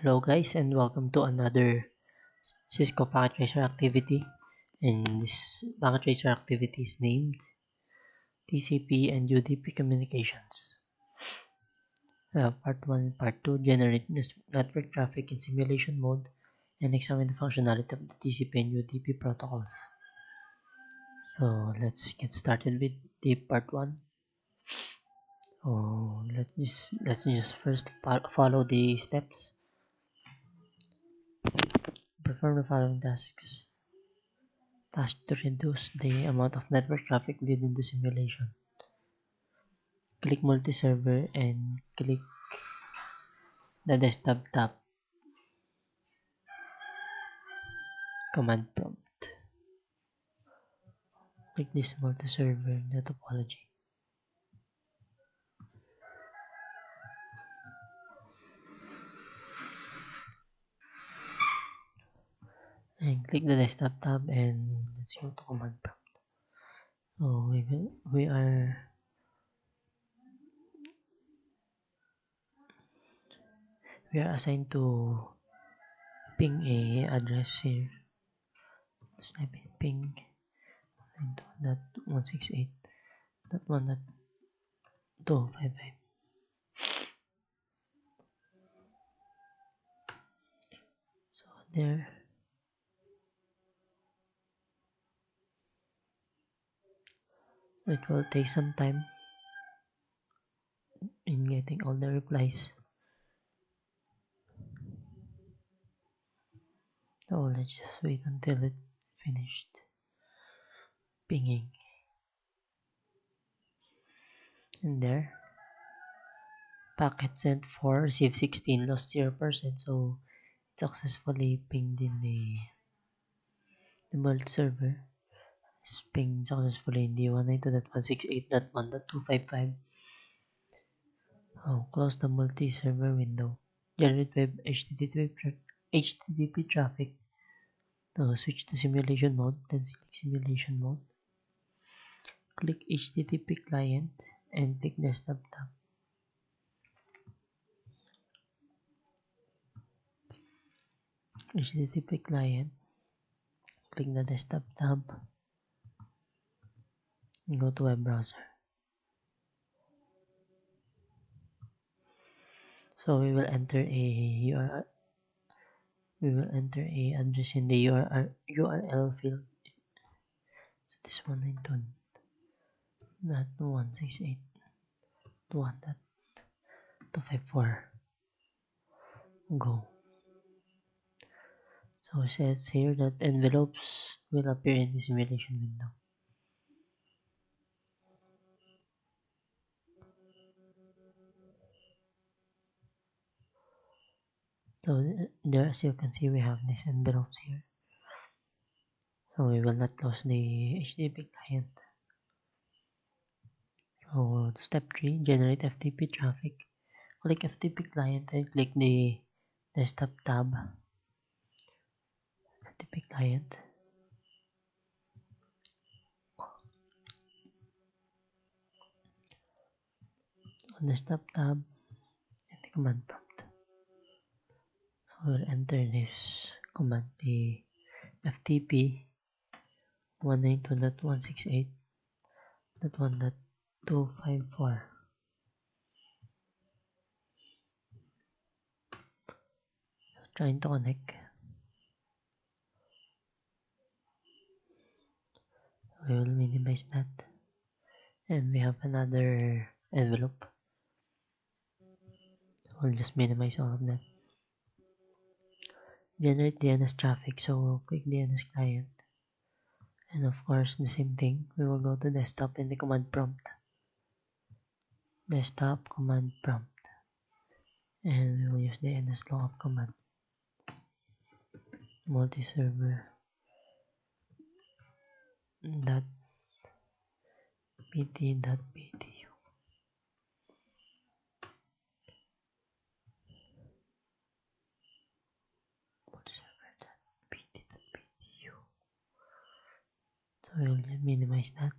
Hello guys and welcome to another Cisco packet tracer activity, and this packet tracer activity is named TCP and UDP communications. Part 1 and Part 2 generate network traffic in simulation mode and examine the functionality of the TCP and UDP protocols. So let's get started with the Part 1. Let's just first follow the steps. Perform the following tasks. Task to reduce the amount of network traffic viewed in the simulation. Click multi-server and click the desktop tab. Command prompt. Click this multi-server the topology. And click the desktop tab and let's go to command prompt. So we are assigned to ping a address here. Let's type in ping 92.168.1.255. So there. It will take some time in getting all the replies. So let's just wait until it finished pinging. And there, packet sent 4, received 16, lost 0%. So it successfully pinged in the multi-server. It's pinged successfully in the 192.168.1.255. Close the multi-server window. Generate web HTTP traffic. So switch to simulation mode. Then select simulation mode. Click HTTP client and click desktop tab. HTTP client. Click the desktop tab and go to web browser. So we will enter a URL. We will enter a address in the URL field. So this 192.168.1.254. Go. So it says here that envelopes will appear in the simulation window. So there, as you can see, we have these envelopes here. So we will not close the HTTP client. So step 3, generate FTP traffic. Click FTP client and click the desktop tab. FTP client. On desktop tab and the command prompt. So we'll enter this command, the FTP 192.168.1.254. Trying to connect. We will minimize that. And we have another envelope. We'll just minimize all of that. Generate DNS traffic. So click DNS client. And of course, the same thing. We will go to desktop in the command prompt. Desktop command prompt. And we will use the nslookup command. Multi-server dot pt.ptu. So we'll minimize that.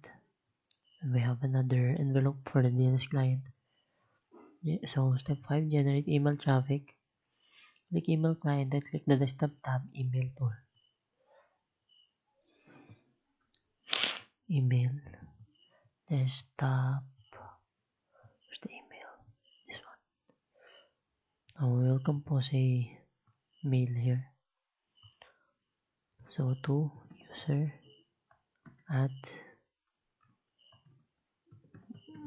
And we have another envelope for the DNS client. So step 5, generate email traffic. Click email client and click the desktop tab, email tool. Email, desktop, where's the email? This one. We will compose a mail here. So to user at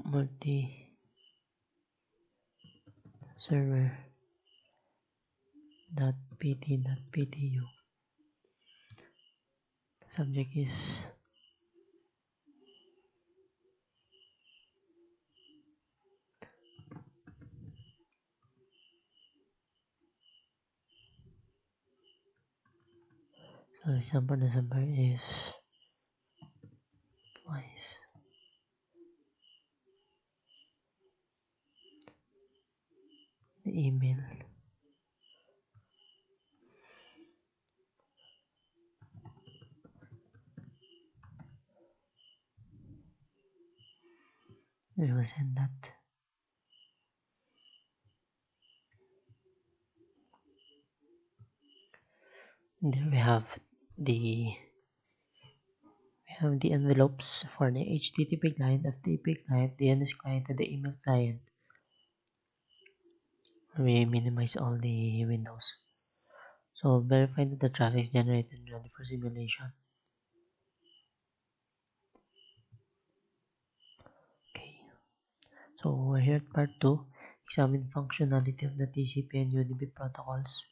multi server .pt.ptu. Subject is so December is twice. The email we will send that. There the we have the envelopes for the HTTP client, FTP client, DNS client, and the email client. We minimize all the windows. So verify that the traffic is generated and ready for simulation. Okay. So we're here at part 2. Examine functionality of the TCP and UDP protocols.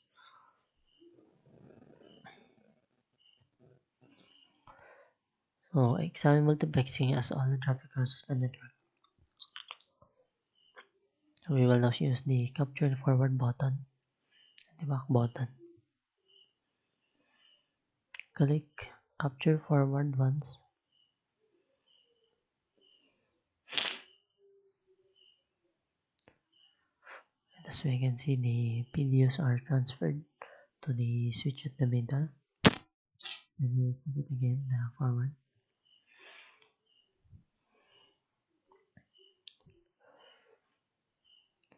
So examine multiplexing as all the traffic crosses the network. So we will now use the capture and forward button and the back button. Click capture forward once. And as we can see, the PDUs are transferred to the switch at the middle. And we'll put it again forward.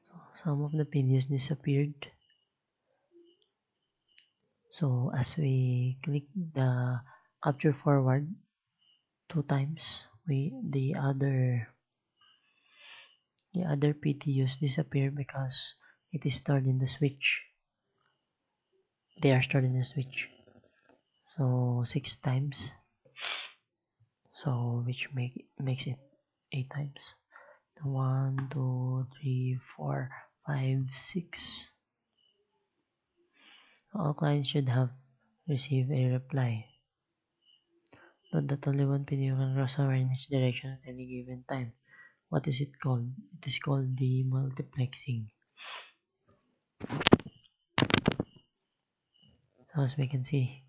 So some of the PDUs disappeared. So as we click the capture forward 2 times, the other PTUs disappear because it is stored in the switch. They are stored in the switch. So 6 times. So which makes it 8 times. 1, 2, 3, 4, 5, 6. All clients should have received a reply. Note that only one PDU can cross over in each direction at any given time. What is it called? It is called the multiplexing. So as we can see,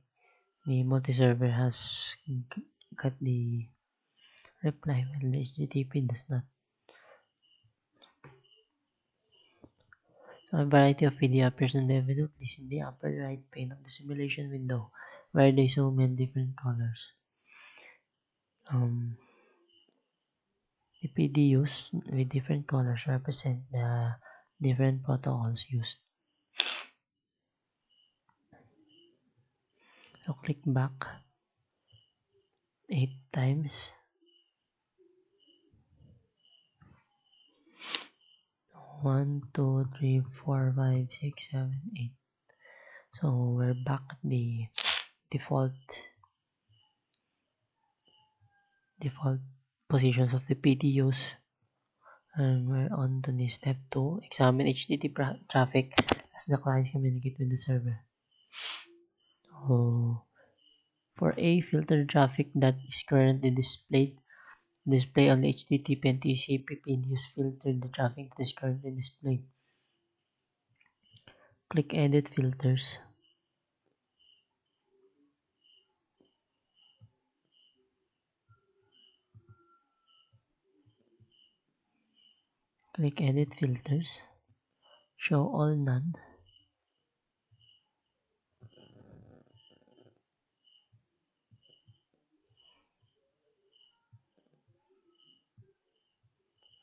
the multi-server has got the reply while the HTTP does not. So a variety of PDU appears in the envelope list in the upper right pane of the simulation window, where they show many different colors. The PDUs with different colors represent the different protocols used. So click back 8 times. 1, 2, 3, 4, 5, 6, 7, 8. So we're back at the default positions of the PTUs, and we're on to the step 2. Examine HTTP traffic as the clients communicate with the server. So for A, filter traffic that is currently displayed. Display only HTTP and TCP PDUs. Filter the traffic that is currently displayed. Click edit filters. Click edit filters. Show all none.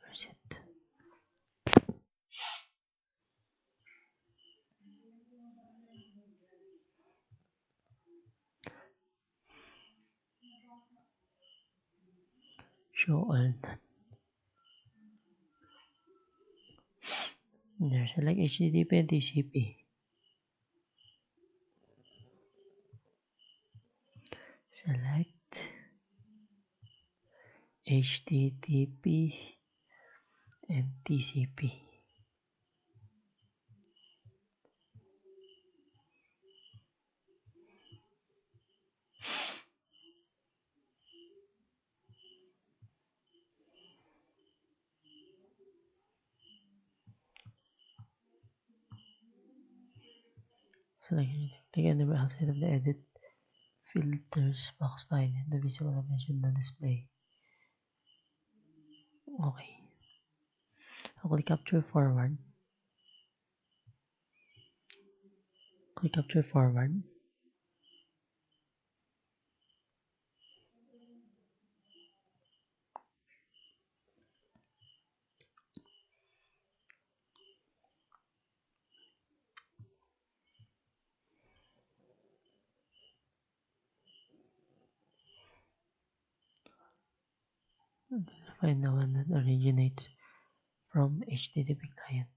Where's it? Show all none. There, select HTTP and TCP. Select HTTP and TCP. Select click anywhere outside of the edit filters box to highlight the visible dimension on display. Okay. So click capture forward. Click capture forward. Find the one that originates from HTTP client.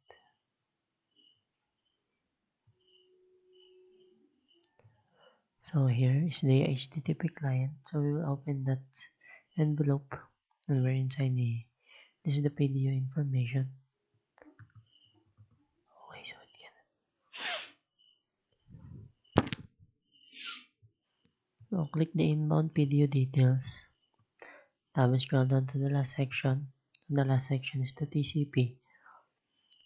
So here is the HTTP client. So we will open that envelope and we're inside this is the PDU information. Okay, so it can. So click the inbound PDU details. Tab and scroll down to the last section. The last section is the TCP.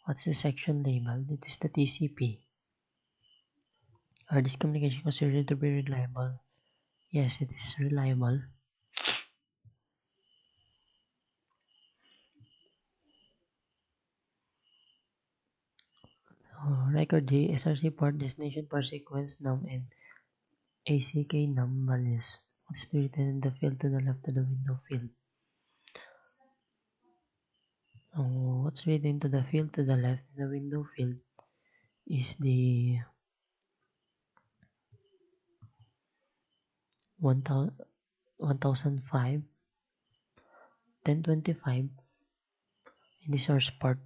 What's the section labeled? It is the TCP. Are this communication considered to be reliable? Yes, it is reliable. Record the SRC port, destination port sequence, num, and ACK num values. What's written in the field to the left of the window field? What's written to the field to the left in the window field is the 1005, 1025 in the source port.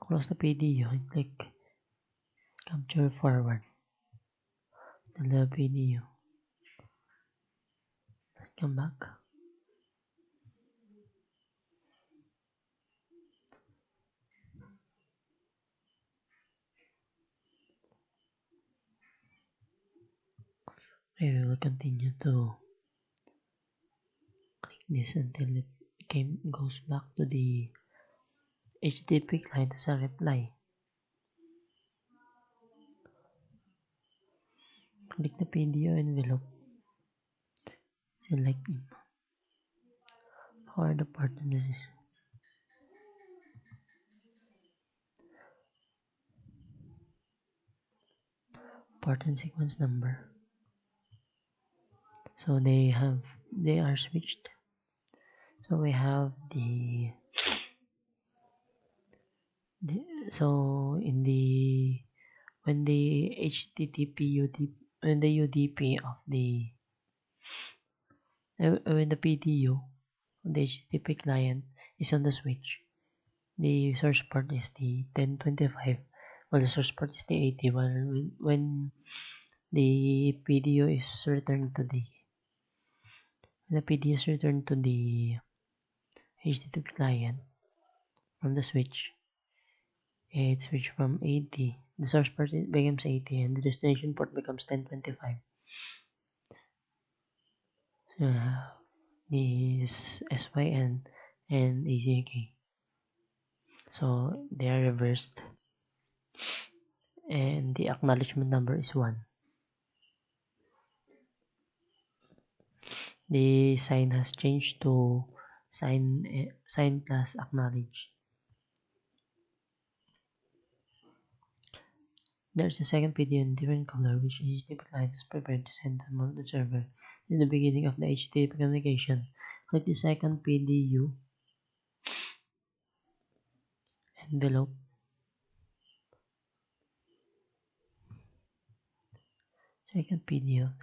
Close the PDU and click capture forward to the PDU. Let's come back. We will continue to click this until it goes back to the HTTP client as a reply. Click the PDU envelope. Select power the port and this is port and sequence number. So they are switched. So we have so in the when the HTTP UDP when the UDP of the when the PDU of the HTTP client is on the switch, the source port is the 1025, while the source port is the 80. While when the PDU is returned to the HTTP client from the switch, it switched from 80. The source port becomes 80 and the destination port becomes 1025. So this SYN and ACK. So they are reversed and the acknowledgement number is 1. The sign has changed to sign plus acknowledge. There's a second PDU in different color which HTTP client is prepared to send to the server. This is the beginning of the HTTP communication. Click the second PDU envelope. Second PDF.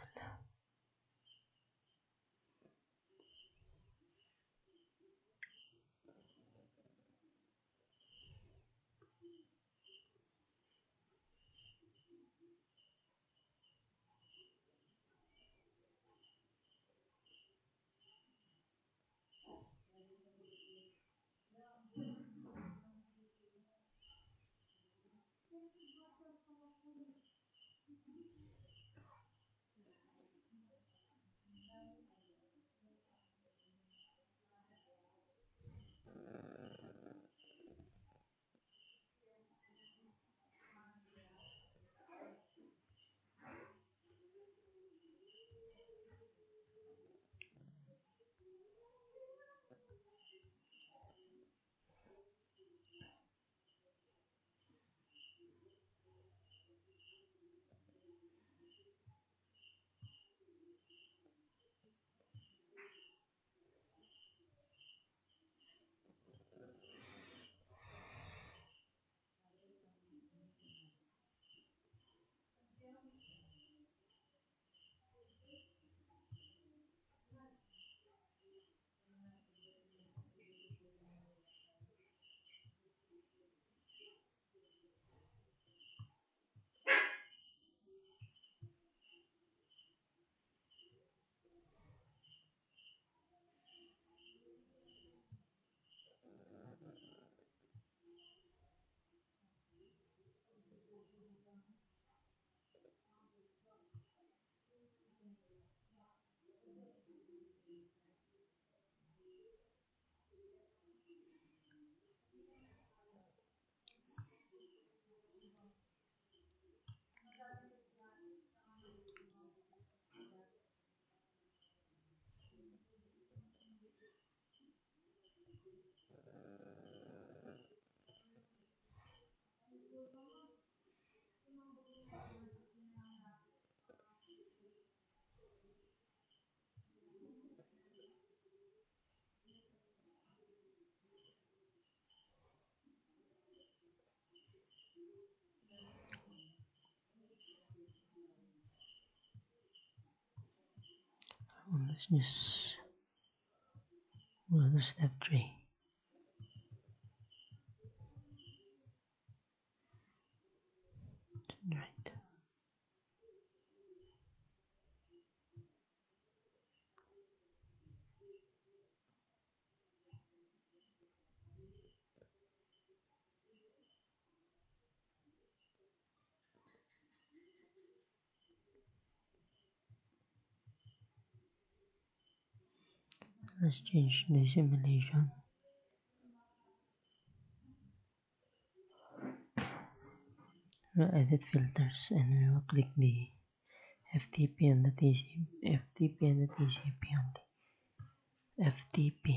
Let's just go to step 3. Right. Let's change the simulation. We'll edit filters and we will click the FTP and the FTP and the TCP only. FTP.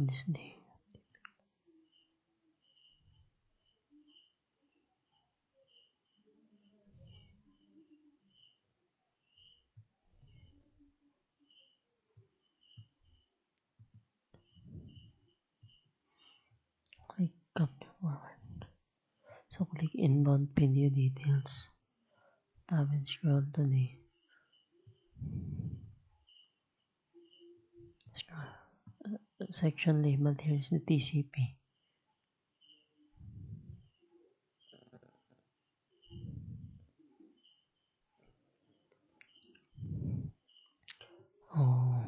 This day. Click capture forward. So click inbound video details. Tab and scroll to the section labeled here is the TCP. Oh,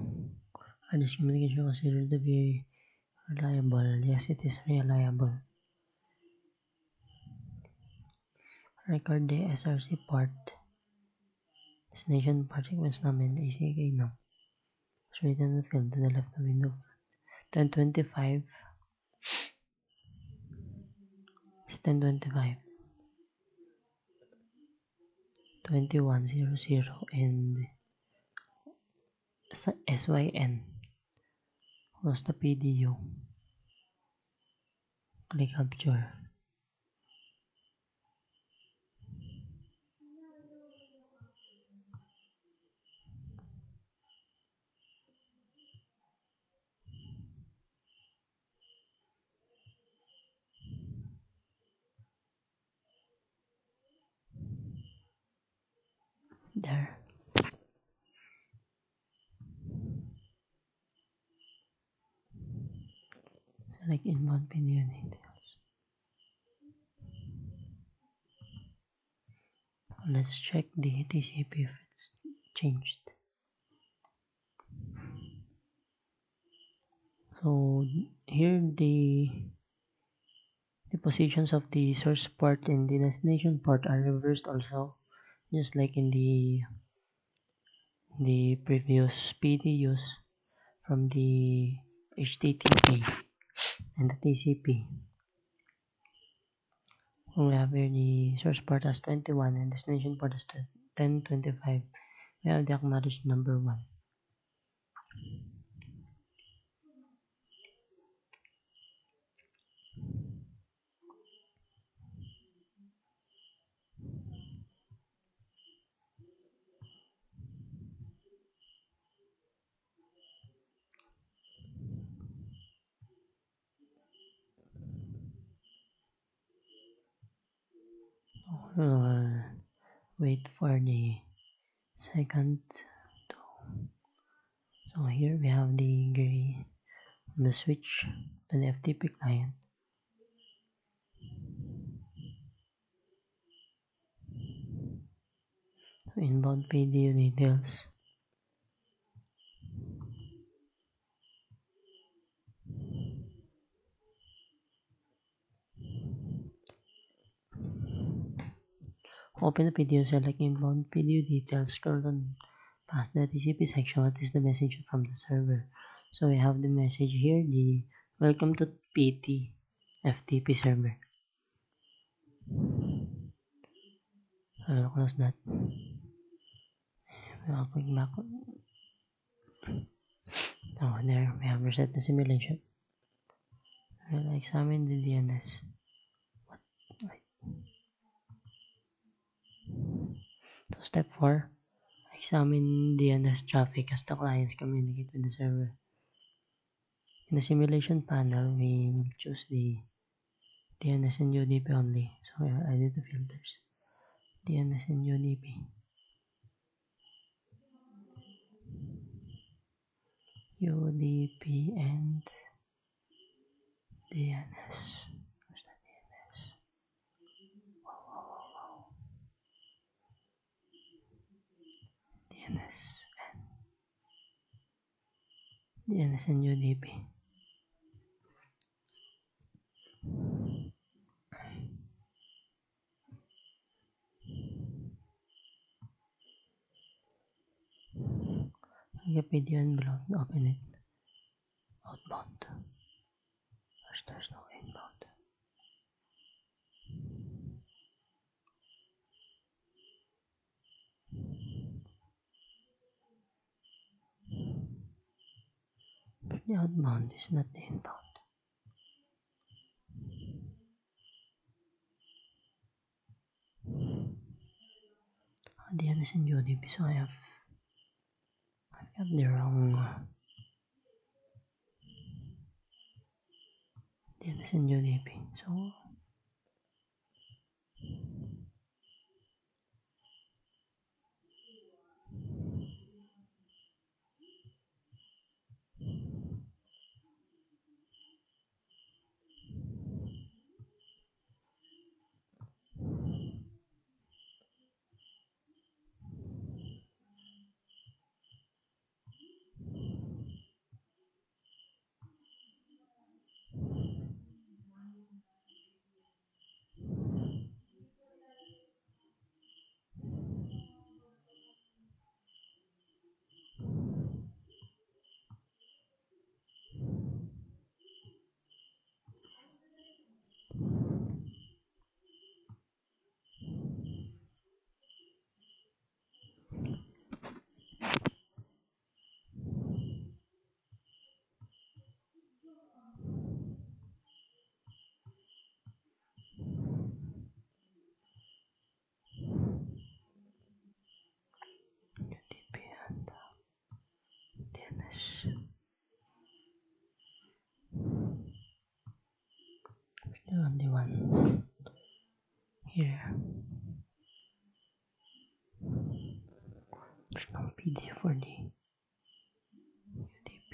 are this communication considered to be reliable? Yes, it is reliable. Record the SRC part. Destination part sequence namin ACK now. It's written in the field to the left of window. 1025 1025, 2100, and SYN. Close the PDU. Click capture. There. Select inbound PDU details. Let's check the TCP if it's changed. So here the positions of the source port and the destination port are reversed also, just like in the previous PDUs from the HTTP and the TCP. We have here the source port as 21 and destination port as 1025. We have the acknowledged number 1. Wait for the second. So here we have the gray on the switch to the FTP client. So inbound PDU details. Open the PDU, select inbound PDU details, scroll down past the TCP section. What is the message from the server? So we have the message here, the welcome to PT FTP server. I will close that. I'll click back. Oh, there we have reset the simulation. We'll examine the DNS. What? Wait. So step 4. Examine DNS traffic as the clients communicate with the server. In the simulation panel, we will choose the DNS and UDP only. So I will edit the filters. DNS and UDP. UDP and DNS. Where's the DNS? Wow. DNS and UDP. Wikipedia and blog. Open it. Outbound. There's no inbound. But the outbound is not the inbound. DNS and UDP. So I've got the wrong DNS and UDP. So here. There's no PD for the UDP.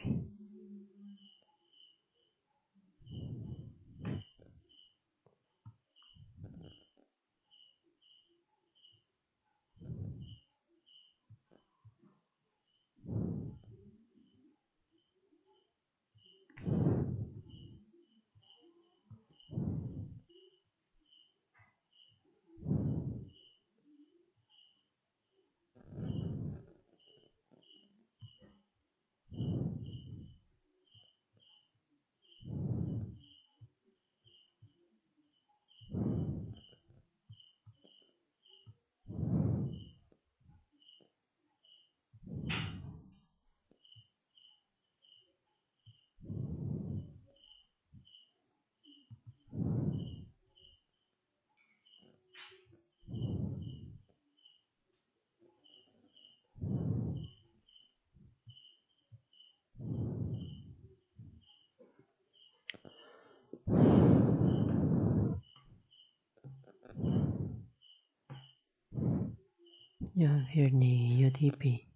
You have here the UDP,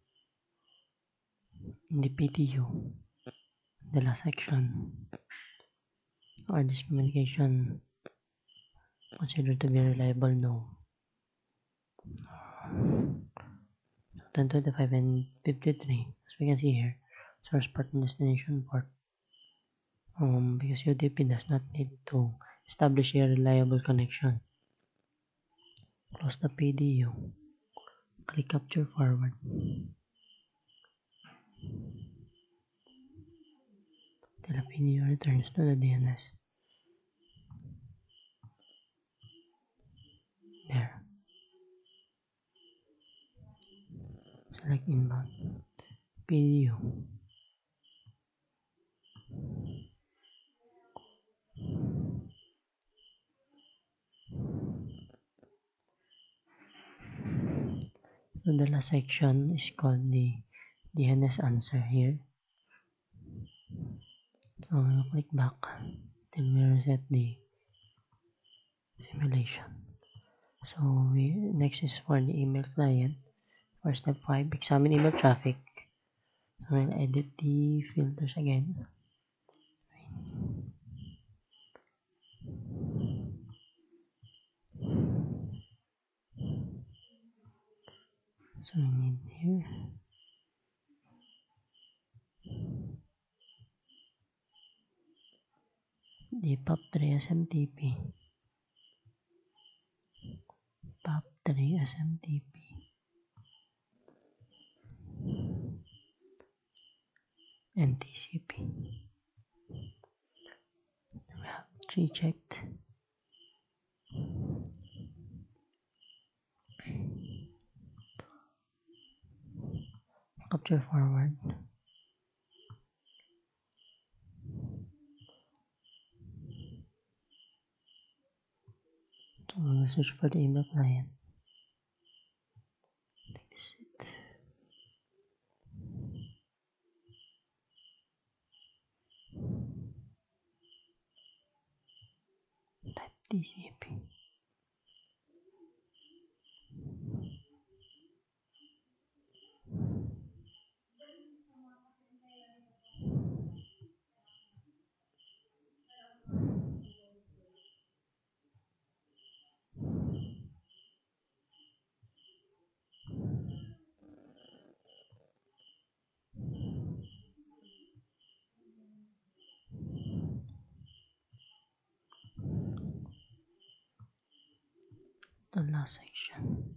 the PTU, the last section, or this communication considered to be reliable? No. 1025 and 53, as we can see here, source port and destination port. Because UDP does not need to establish a reliable connection. Close the PDU. Click capture forward. Till the PDU returns to the DNS. There. Select inbound. PDU. So the last section is called the DNS answer here. So we'll click back till we reset the simulation. So next is for the email client. For step 5, examine email traffic. So we'll edit the filters again. So we need here the POP3 SMTP. POP3 SMTP. And TCP. We have 3 checked. Capture forward. So we'll search for the email client. Take this it. Type TCP. The last section.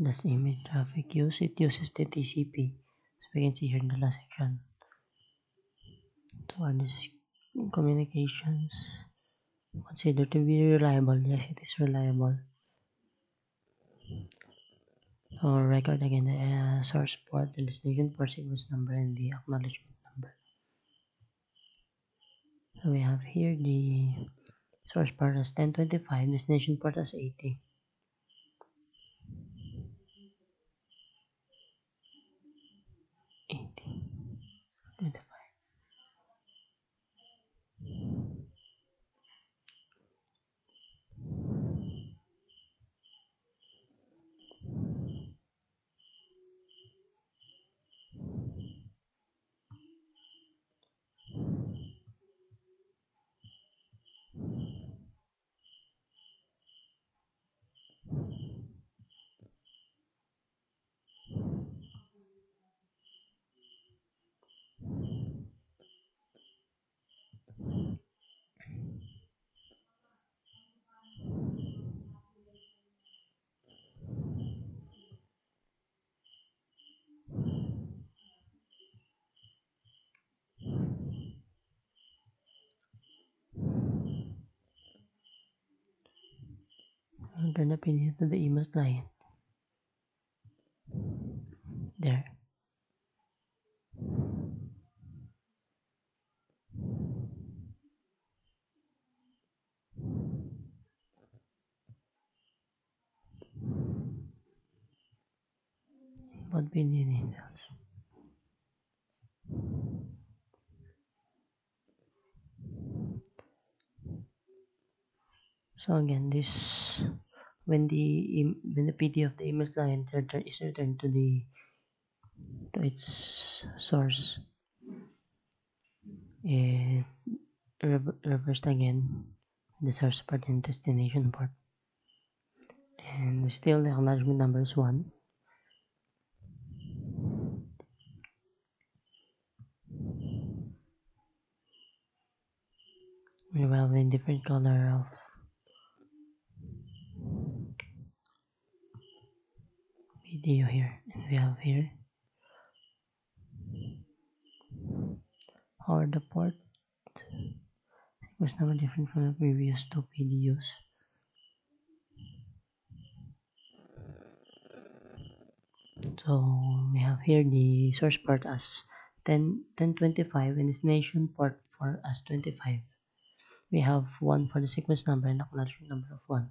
Does email traffic use? It uses the TCP. So we can see here in the last section. So are these communications considered to be reliable? Yes, it is reliable. So record again the source port, the destination port sequence number, and the acknowledgement number. So we have here the source port as 1025, destination port as 80. 80. 25. Return the PDF to the email client. There. Input PDF details. So again, this when the PDF of the email client is returned to its source, it reversed again the source part and destination part, and still the acknowledgement number is 1. We have a different color of video here, and we have here how the port was never different from the previous 2 videos. So we have here the source port as 1025 and destination port for as 25. We have 1 for the sequence number and acknowledgement number of 1.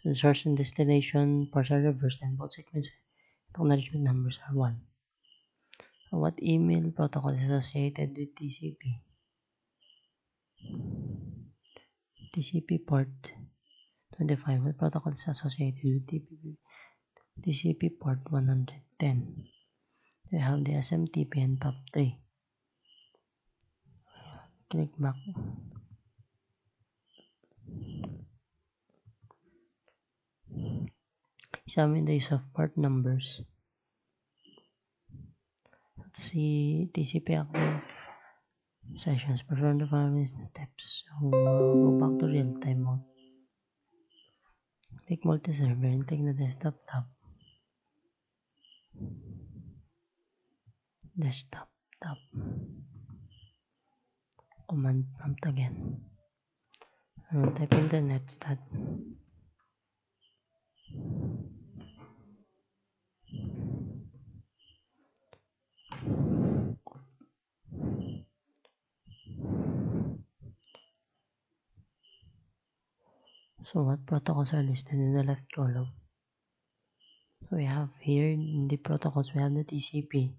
So the source and destination ports are reversed and both sequence and acknowledgement numbers are 1. So what email protocol is associated with TCP? TCP port 25. What protocol is associated with TCP port 110? We have the SMTP and POP3. Click back. Examine the use of port numbers. Let's see TCP active sessions. Perform the following steps. So go back to real-time mode. Click multi-server and click the desktop tab. Desktop tab. Command prompt again. And type in the netstat. So what protocols are listed in the left column? So we have here in the protocols we have the TCP.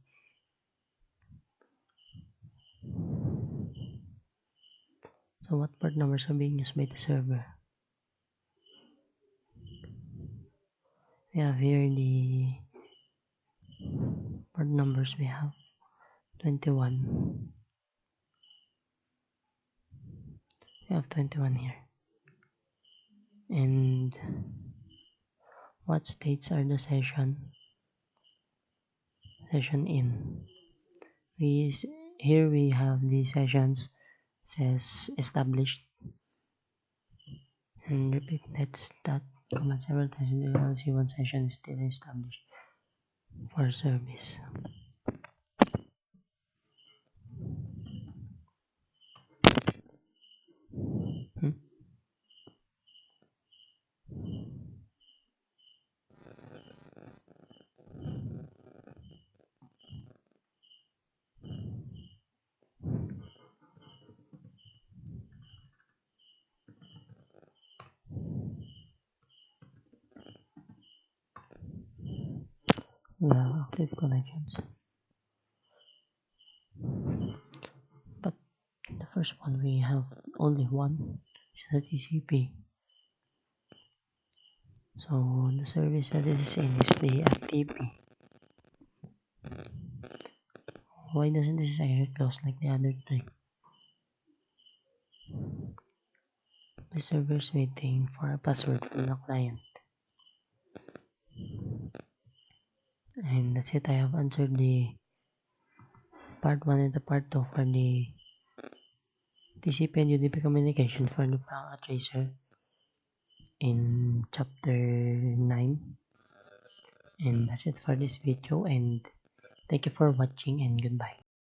So what port numbers are being used by the server? We have here the port numbers. We have 21. We have 21 here. And what states are the session in? Here we have the sessions says established, and repeat netstat command several times until you see one session is still established for service. We have active connections, but the first one we have only one, which is the TCP. So the service that is in is the FTP. Why doesn't this error close like the other three? The server is waiting for a password from the client. And that's it. I have answered the part 1 and the part 2 for the TCP and UDP communication for the packet tracer in chapter 9. And that's it for this video, and thank you for watching and goodbye.